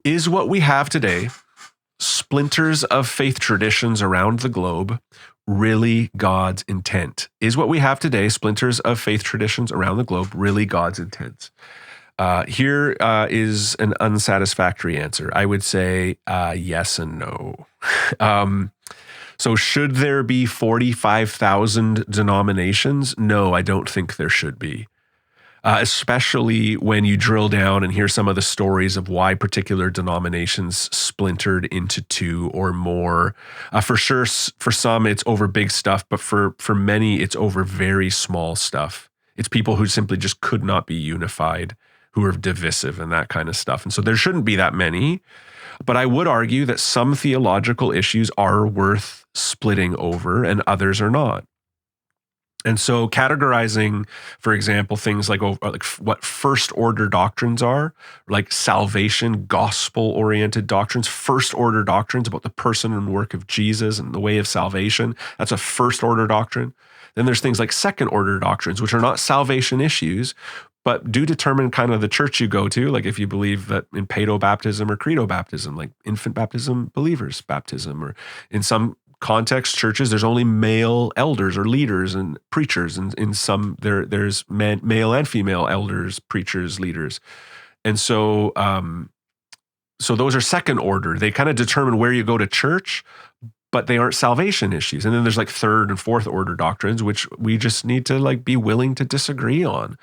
Is what we have today, splinters of faith traditions around the globe, really God's intent? Is what we have today, splinters of faith traditions around the globe, really God's intent? Here is an unsatisfactory answer. I would say yes and no. So should there be 45,000 denominations? No, I don't think there should be. Especially when you drill down and hear some of the stories of why particular denominations splintered into two or more. For sure, for some, it's over big stuff, but for many, it's over very small stuff. It's people who simply just could not be unified, who are divisive and that kind of stuff. And so there shouldn't be that many. But I would argue that some theological issues are worth splitting over and others are not. And so categorizing, for example, things like what first order doctrines are, like salvation, gospel-oriented doctrines, first order doctrines about the person and work of Jesus and the way of salvation, that's a first order doctrine. Then there's things like second order doctrines, which are not salvation issues, but do determine kind of the church you go to, like if you believe that in paedo baptism or credo baptism, like infant baptism, believers baptism, or in some context churches, there's only male elders or leaders and preachers, and in some there's male and female elders, preachers, leaders. And so so those are second order. They kind of determine where you go to church, but they aren't salvation issues. And then there's like third and fourth order doctrines, which we just need to like be willing to disagree on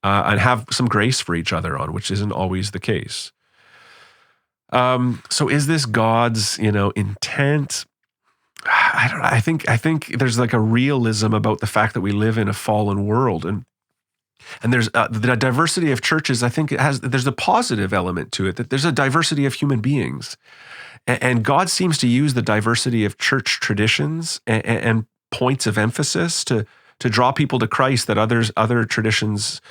and have some grace for each other on, which isn't always the case. So is this God's, intent? I don't know. I think there's like a realism about the fact that we live in a fallen world, and there's the diversity of churches. I think there's a positive element to it, that there's a diversity of human beings. And God seems to use the diversity of church traditions and points of emphasis to draw people to Christ that other traditions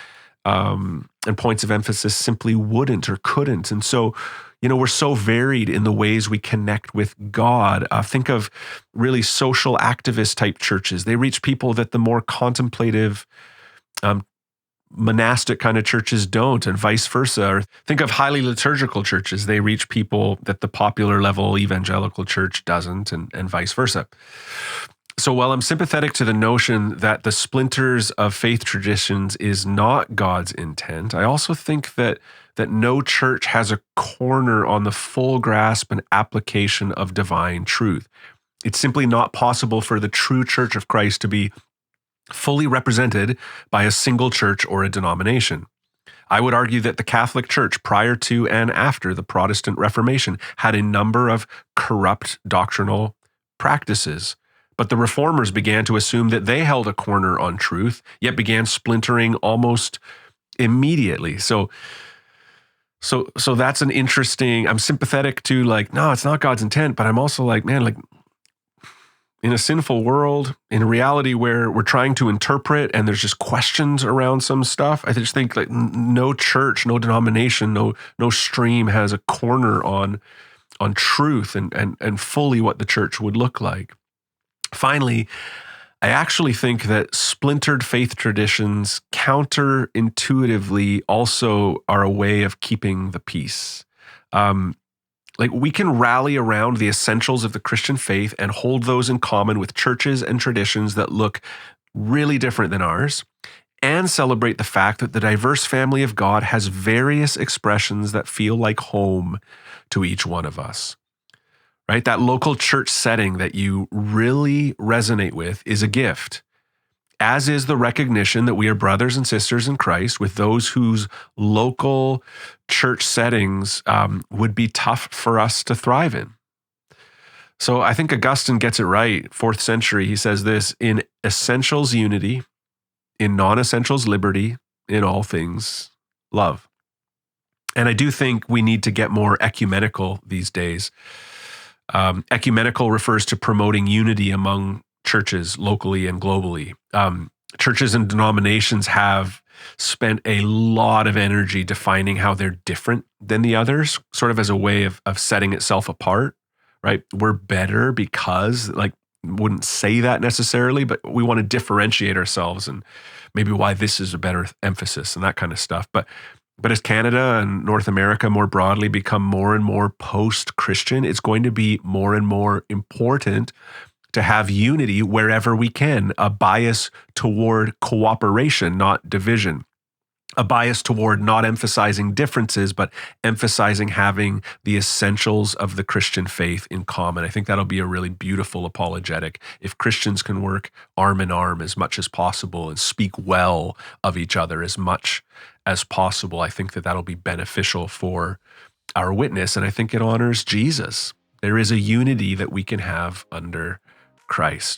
and points of emphasis simply wouldn't or couldn't. And so, we're so varied in the ways we connect with God. Think of really social activist type churches. They reach people that the more contemplative monastic kind of churches don't, and vice versa. Or think of highly liturgical churches. They reach people that the popular level evangelical church doesn't, and vice versa. So while I'm sympathetic to the notion that the splinters of faith traditions is not God's intent, I also think that no church has a corner on the full grasp and application of divine truth. It's simply not possible for the true Church of Christ to be fully represented by a single church or a denomination. I would argue that the Catholic Church, prior to and after the Protestant Reformation, had a number of corrupt doctrinal practices. But the Reformers began to assume that they held a corner on truth, yet began splintering almost immediately. So that's an interesting, I'm sympathetic to no, it's not God's intent, but I'm also in a sinful world, in a reality where we're trying to interpret and there's just questions around some stuff, I just think no church, no denomination, no stream has a corner on truth and fully what the church would look like. Finally, I actually think that splintered faith traditions counterintuitively also are a way of keeping the peace. We can rally around the essentials of the Christian faith and hold those in common with churches and traditions that look really different than ours, and celebrate the fact that the diverse family of God has various expressions that feel like home to each one of us. Right? That local church setting that you really resonate with is a gift, as is the recognition that we are brothers and sisters in Christ with those whose local church settings would be tough for us to thrive in. So I think Augustine gets it right. 4th century, he says this: in essentials, unity; in non-essentials, liberty; in all things, love. And I do think we need to get more ecumenical these days. Ecumenical refers to promoting unity among churches locally and globally. Churches and denominations have spent a lot of energy defining how they're different than the others, sort of as a way of setting itself apart, right? We're better because, wouldn't say that necessarily, but we want to differentiate ourselves and maybe why this is a better emphasis and that kind of stuff. But But as Canada and North America more broadly become more and more post-Christian, it's going to be more and more important to have unity wherever we can, a bias toward cooperation, not division, a bias toward not emphasizing differences, but emphasizing having the essentials of the Christian faith in common. I think that'll be a really beautiful apologetic. If Christians can work arm in arm as much as possible and speak well of each other as much as possible, I think that that'll be beneficial for our witness. And I think it honors Jesus. There is a unity that we can have under Christ.